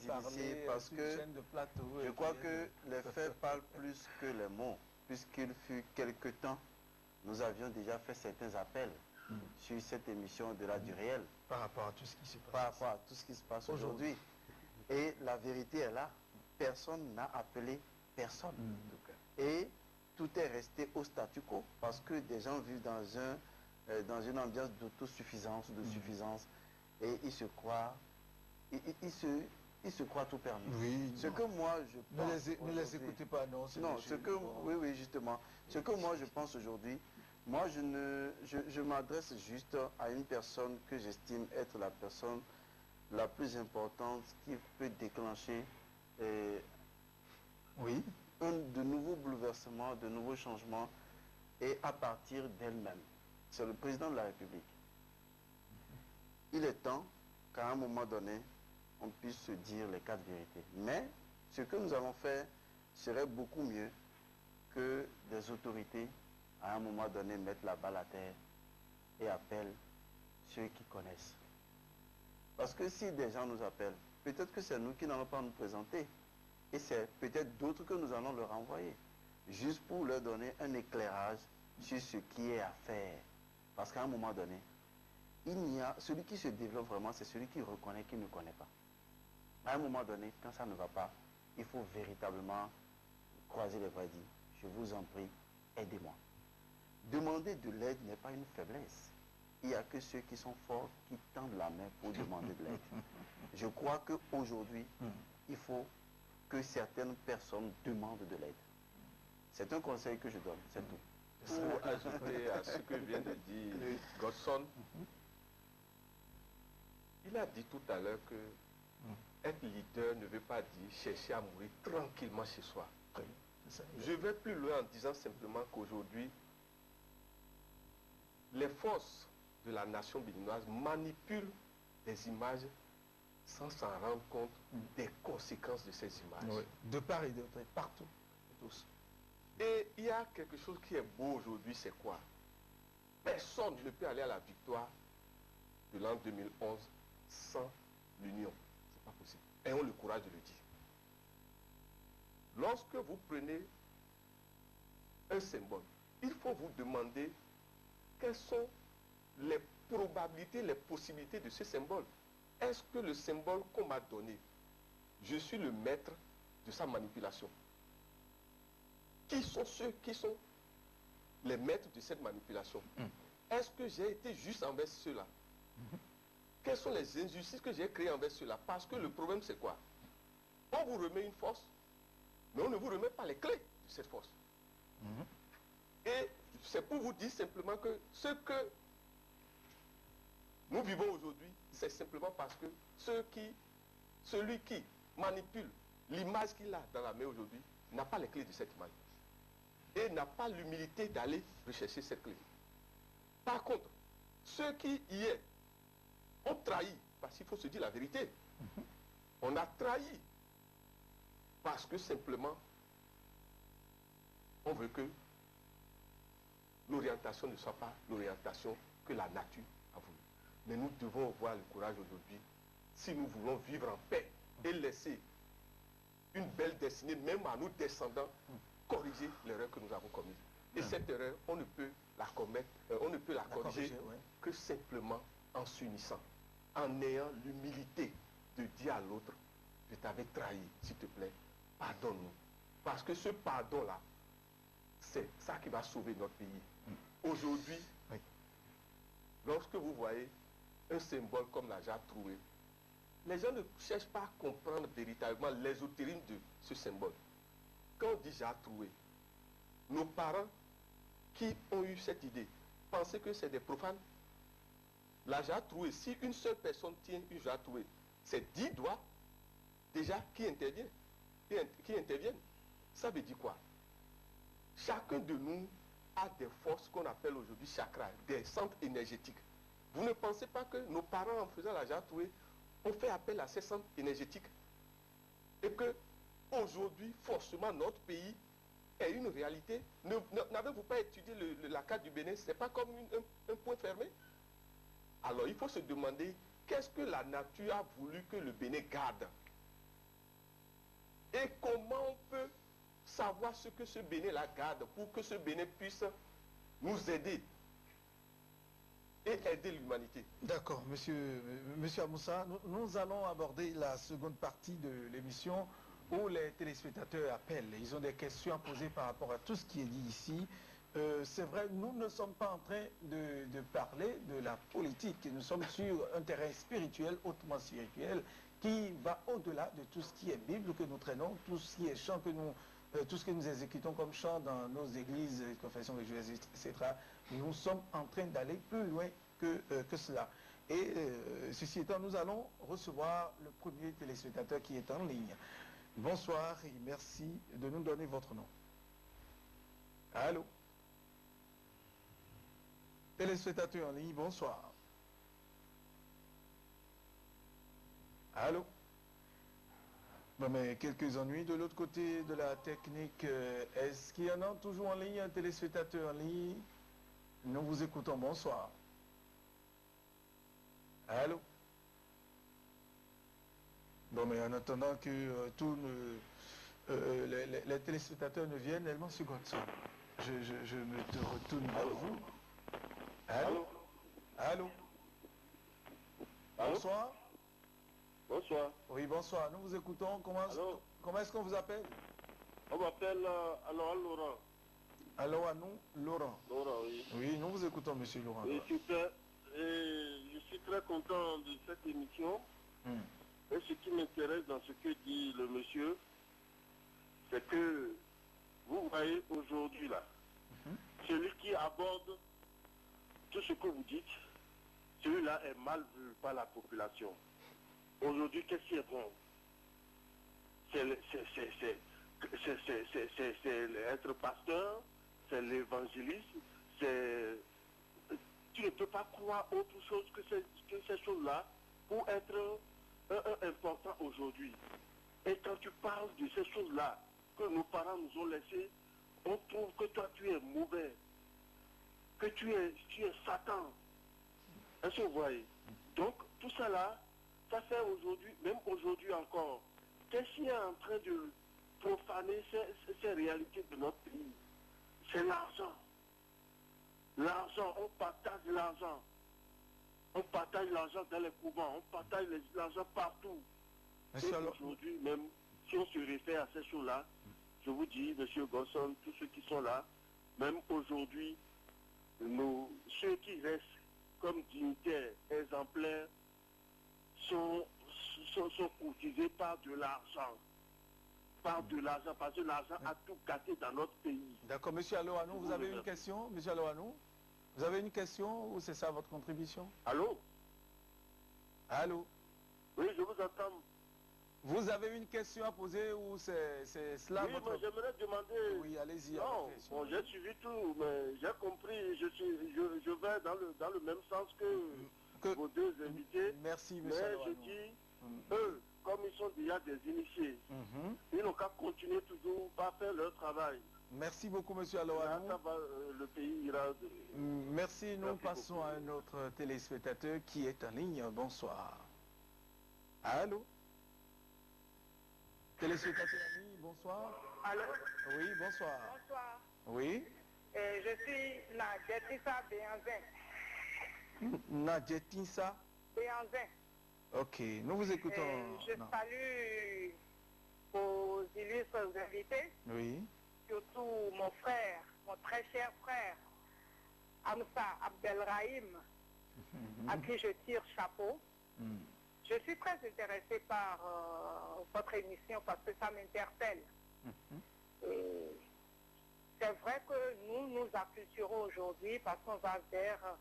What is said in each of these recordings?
d'initier parce que je crois que les faits parlent plus que les mots, puisqu'il fut quelque temps, nous avions déjà fait certains appels sur cette émission de la du réel. Par rapport à tout ce qui se passe. Par rapport à tout ce qui se passe aujourd'hui. Et la vérité est là. Personne n'a appelé personne. Et tout est resté au statu quo parce que des gens vivent dans une ambiance d'autosuffisance, de suffisance, et ils se croient, ils se croient tout permis. Oui, ce que moi je pense ne les écoutez pas, non. Non, ce que oui, justement. Ce que moi je pense aujourd'hui, moi je m'adresse juste à une personne que j'estime être la personne la plus importante qui peut déclencher de nouveaux bouleversements, de nouveaux changements, et à partir d'elle-même. C'est le président de la République. Il est temps qu'à un moment donné, on puisse se dire les quatre vérités. Mais ce que nous allons faire serait beaucoup mieux que des autorités, à un moment donné, mettent la balle à terre et appellent ceux qui connaissent. Parce que si des gens nous appellent, peut-être que c'est nous qui n'allons pas nous présenter. Et c'est peut-être d'autres que nous allons leur envoyer. Juste pour leur donner un éclairage sur ce qui est à faire. Parce qu'à un moment donné, celui qui se développe vraiment, c'est celui qui reconnaît qu'il ne connaît pas. À un moment donné, quand ça ne va pas, il faut véritablement croiser les bras et dire, je vous en prie, aidez-moi. Demander de l'aide n'est pas une faiblesse. Il n'y a que ceux qui sont forts qui tendent la main pour demander de l'aide. Je crois qu'aujourd'hui, il faut que certaines personnes demandent de l'aide. C'est un conseil que je donne, c'est tout. Pour ajouter à ce que vient de dire Godson, il a dit tout à l'heure que être leader ne veut pas dire chercher à mourir tranquillement chez soi. Je vais plus loin en disant simplement qu'aujourd'hui, les forces de la nation béninoise manipulent des images sans s'en rendre compte des conséquences de ces images. Oui. De part et d'autre, partout, tous. Et il y a quelque chose qui est beau aujourd'hui, c'est quoi? Personne ne peut aller à la victoire de l'an 2011 sans l'union. C'est pas possible. Ayons le courage de le dire. Lorsque vous prenez un symbole, il faut vous demander quelles sont les probabilités, les possibilités de ce symbole. Est-ce que le symbole qu'on m'a donné, je suis le maître de sa manipulation? Qui sont ceux qui sont les maîtres de cette manipulation? Est-ce que j'ai été juste envers ceux-là? Quelles sont les injustices que j'ai créées envers ceux-là? Parce que le problème, c'est quoi? On vous remet une force, mais on ne vous remet pas les clés de cette force. Et c'est pour vous dire simplement que ce que nous vivons aujourd'hui, c'est simplement parce que celui qui manipule l'image qu'il a dans la main aujourd'hui n'a pas les clés de cette image. Et n'a pas l'humilité d'aller rechercher cette clé. Par contre, ceux qui y est ont trahi, parce qu'il faut se dire la vérité. On a trahi parce que simplement on veut que l'orientation ne soit pas l'orientation que la nature a voulu. Mais nous devons avoir le courage aujourd'hui, si nous voulons vivre en paix et laisser une belle destinée, même à nos descendants, corriger l'erreur que nous avons commise. Et cette erreur, on ne peut la commettre, on ne peut la corriger que simplement en s'unissant, en ayant l'humilité de dire à l'autre, je t'avais trahi, s'il te plaît, pardonne-nous. Parce que ce pardon-là, c'est ça qui va sauver notre pays. Aujourd'hui, lorsque vous voyez un symbole comme la jarre trouée, les gens ne cherchent pas à comprendre véritablement l'ésotérisme de ce symbole. Quand on dit jarre trouée, nos parents qui ont eu cette idée pensaient que c'est des profanes. La jarre trouée, si une seule personne tient une jarre trouée, c'est 10 doigts déjà qui interviennent. Ça veut dire quoi? Chacun de nous a des forces qu'on appelle aujourd'hui chakras, des centres énergétiques. Vous ne pensez pas que nos parents, en faisant la jarre trouée, ont fait appel à ces centres énergétiques? Et que aujourd'hui, forcément, notre pays est une réalité. N'avez-vous pas étudié la carte du Bénin? Ce n'est pas comme un point fermé. Alors il faut se demander, qu'est-ce que la nature a voulu que le Bénin garde? Et comment on peut savoir ce que ce Bénin-là garde pour que ce Bénin puisse nous aider et aider l'humanité. D'accord, monsieur Amoussa, nous allons aborder la seconde partie de l'émission où les téléspectateurs appellent. Ils ont des questions à poser par rapport à tout ce qui est dit ici. C'est vrai, nous ne sommes pas en train de parler de la politique. Nous sommes sur un terrain spirituel, hautement spirituel, qui va au-delà de tout ce qui est Bible que nous traînons, tout ce qui est chant que nous... tout ce que nous exécutons comme chant dans nos églises, confessions religieuses, etc., nous sommes en train d'aller plus loin que cela. Et ceci étant, nous allons recevoir le premier téléspectateur qui est en ligne. Bonsoir et merci de nous donner votre nom. Allô? Téléspectateur en ligne, bonsoir. Allô? Bon, mais quelques ennuis de l'autre côté de la technique. Est-ce qu'il y en a toujours en ligne, un téléspectateur en ligne? Nous vous écoutons, bonsoir. Allô? Bon, mais en attendant que les téléspectateurs ne viennent, Elman Sugodson, je me retourne vers vous. Allô? Allô? Bonsoir. Bonsoir. Oui, bonsoir. Nous vous écoutons. Comment est-ce qu'on vous appelle? On m'appelle alors Laurent. Alors à nous, Laurent. Laurent, oui. Oui, nous vous écoutons, monsieur Laurent. Oui, super. Et je suis très content de cette émission. Et ce qui m'intéresse dans ce que dit le monsieur, c'est que vous voyez aujourd'hui là, celui qui aborde tout ce que vous dites, celui-là est mal vu par la population. Aujourd'hui, qu'est-ce qui est bon? C'est être pasteur, c'est l'évangélisme, c'est... Tu ne peux pas croire autre chose que ces choses-là pour être important aujourd'hui. Et quand tu parles de ces choses-là que nos parents nous ont laissées, on trouve que toi tu es mauvais, que tu es Satan. Est-ce que vous voyez? Donc tout ça là, ça fait aujourd'hui, même aujourd'hui encore, qu'est-ce qui est en train de profaner ces réalités de notre pays? C'est l'argent. L'argent, on partage l'argent. On partage l'argent dans les couvents, on partage l'argent partout. Et aujourd'hui, même si on se réfère à ces choses-là, je vous dis, monsieur Gosson, tous ceux qui sont là, même aujourd'hui, ceux qui restent comme dignitaires, exemplaires, sont courtisés par de l'argent. Par de l'argent, parce que l'argent a tout gâté dans notre pays. D'accord, monsieur Alohanou, vous avez une question? Monsieur Alohanou, vous avez une question ou c'est ça votre contribution? Allô? Allô? Oui, je vous entends. Vous avez une question à poser ou c'est cela oui, votre... Oui, mais j'aimerais demander... Oui, allez-y. Non, bon, j'ai suivi tout, mais j'ai compris, je vais dans le même sens que vos deux invités. Merci, monsieur Mais je dis, eux, comme ils sont déjà des initiés, ils n'ont qu'à continuer toujours à faire leur travail. Merci beaucoup, monsieur Alohanou. Le pays ira... Merci, nous passons beaucoup à un autre téléspectateur qui est en ligne. Bonsoir. Allô? Téléspectateur en ligne, bonsoir. Allô? Oui, bonsoir. Bonsoir. Oui? Je suis Nadjetissa Béanzin. Nadjetissa Béanzin. Ok, nous vous écoutons. Je salue vos illustres invités. Oui. Surtout mon frère, mon très cher frère, Amsa Abdelrahim, à qui je tire chapeau. Je suis très intéressée par votre émission parce que ça m'interpelle. C'est vrai que nous nous acculturons aujourd'hui parce qu'on va vers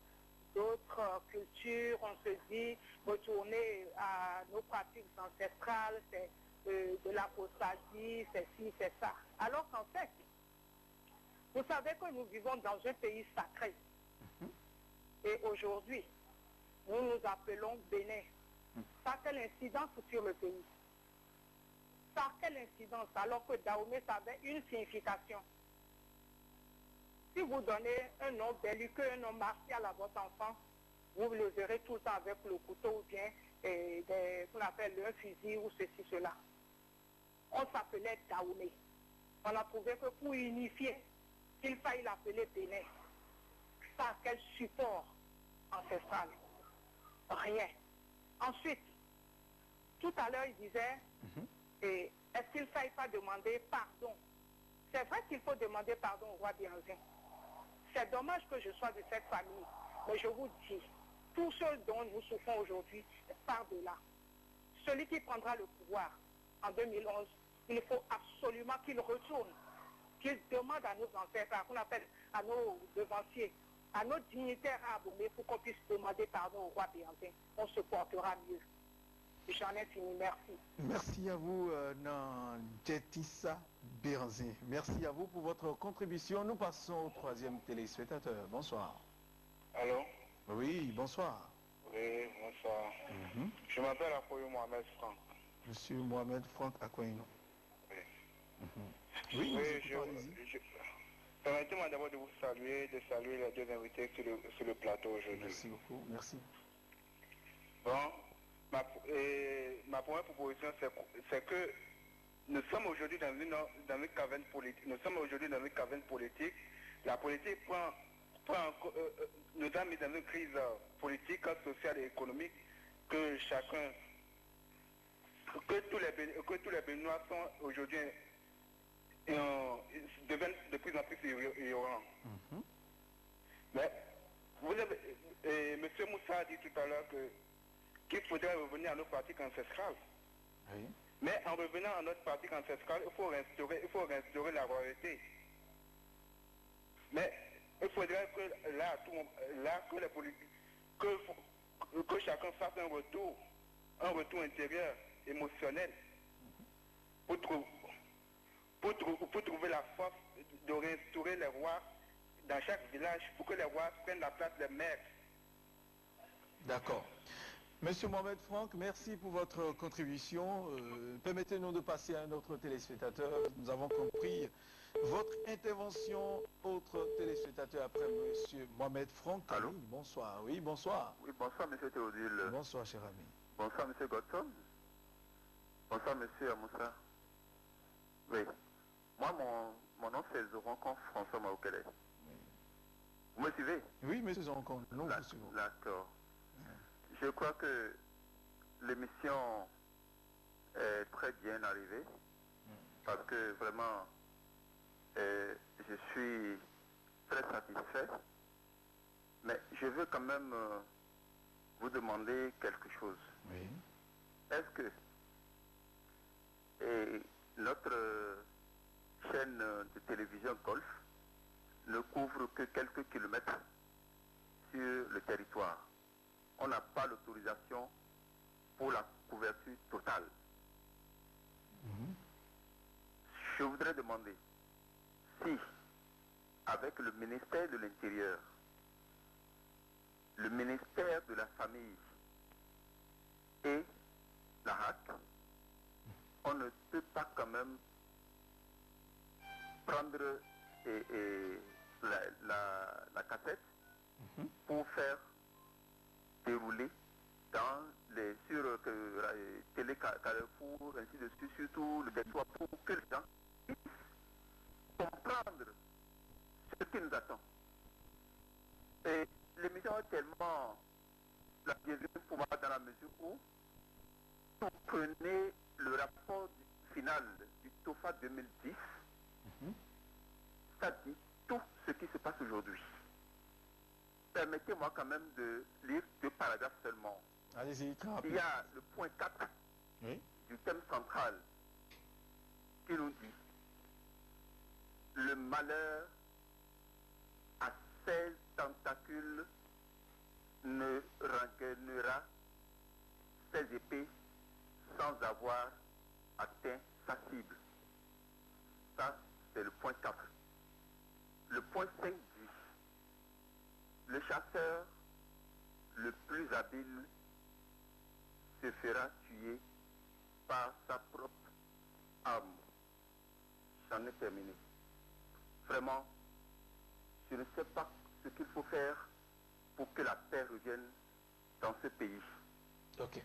d'autres cultures, on se dit retourner à nos pratiques ancestrales, c'est de l'apostasie, c'est ci, c'est ça. Alors qu'en fait, vous savez que nous vivons dans un pays sacré. Et aujourd'hui, nous nous appelons Bénin. Ça a quelle incidence sur le pays? Ça a quelle incidence alors que Dahomey avait une signification? Si vous donnez un nom belliqueux, un nom martial à votre enfant, vous le verrez tout le temps avec le couteau ou bien qu'on appelle un fusil ou ceci, cela. on s'appelait Daoumé. On a trouvé que pour unifier, il fallait l'appeler Bénin. Ça, quel support ancestral? Rien. Ensuite, tout à l'heure, il disait, est-ce qu'il ne fallait pas demander pardon? C'est vrai qu'il faut demander pardon au roi Bianzin. C'est dommage que je sois de cette famille, mais je vous dis, tout ce dont nous souffrons aujourd'hui part de là. Celui qui prendra le pouvoir en 2011, il faut absolument qu'il retourne, qu'il demande à nos ancêtres, qu'on appelle à nos devanciers, à nos dignitaires à Abomey pour qu'on puisse demander pardon au roi Bianzin. On se portera mieux. J'en ai fini, merci. Merci à vous, Njetissa Bianzin. Merci à vous pour votre contribution. Nous passons au troisième téléspectateur. Bonsoir. Allô? Oui, bonsoir. Oui, bonsoir. Je m'appelle Akoyo Mohamed Franck. Monsieur Mohamed Franck Akoino. Oui. Oui, Oui, permettez-moi d'abord de vous saluer, de saluer les deux invités sur le plateau aujourd'hui. Merci beaucoup, merci. Bon, ma première proposition, c'est que nous sommes aujourd'hui dans une caverne politique. Nous sommes aujourd'hui dans une caverne politique. La politique nous a mis dans une crise politique, sociale et économique que tous les Béninois sont aujourd'hui deviennent de plus en plus ignorants. Mais M. Moussa a dit tout à l'heure qu'il faudrait revenir à nos pratiques ancestrales. Oui. Mais en revenant à notre pratique ancestrale, il faut réinstaurer la royauté. Mais il faudrait que chacun fasse un retour intérieur, émotionnel, pour trouver la force de réinstaurer les rois dans chaque village, pour que les rois prennent la place des maires. D'accord. Monsieur Mohamed Franck, merci pour votre contribution. Permettez-nous de passer à un autre téléspectateur. Nous avons compris votre intervention. Autre téléspectateur après Monsieur Mohamed Franck. Allô? Oui, bonsoir. Oui, bonsoir. Oui, bonsoir, Monsieur Théodule. Bonsoir, cher ami. Bonsoir, Monsieur Godson. Bonsoir, Monsieur Amoussa. Oui. Moi, mon nom, c'est Zorancon François Maokele. Vous me suivez? Oui, Monsieur Zorancon, nous vous suivons. D'accord. Je crois que l'émission est très bien arrivée parce que vraiment, je suis très satisfait. Mais je veux quand même vous demander quelque chose. Oui. Est-ce que notre chaîne de télévision Golf ne couvre que quelques kilomètres sur le territoire? On n'a pas l'autorisation pour la couverture totale. Je voudrais demander si, avec le ministère de l'Intérieur, le ministère de la Famille et la HAC, on ne peut pas quand même prendre la cassette pour faire dérouler sur Télé Carrefour, ainsi de suite, surtout le territoire, pour que les gens puissent comprendre ce qui nous attend. Et l'émission est tellement la bienvenue pour moi dans la mesure où vous prenez le rapport final du TOFA 2010, ça dit tout ce qui se passe aujourd'hui. Permettez-moi quand même de lire 2 paragraphes seulement. Allez-y, très rapide. Il y a le point 4 du thème central qui nous dit « Le malheur à 16 tentacules ne rengainera ses épées sans avoir atteint sa cible. » Ça, c'est le point 4. Le point 5 dit « Le chasseur le plus habile se fera tuer par sa propre arme. » J'en ai terminé. Vraiment, je ne sais pas ce qu'il faut faire pour que la paix revienne dans ce pays. Ok.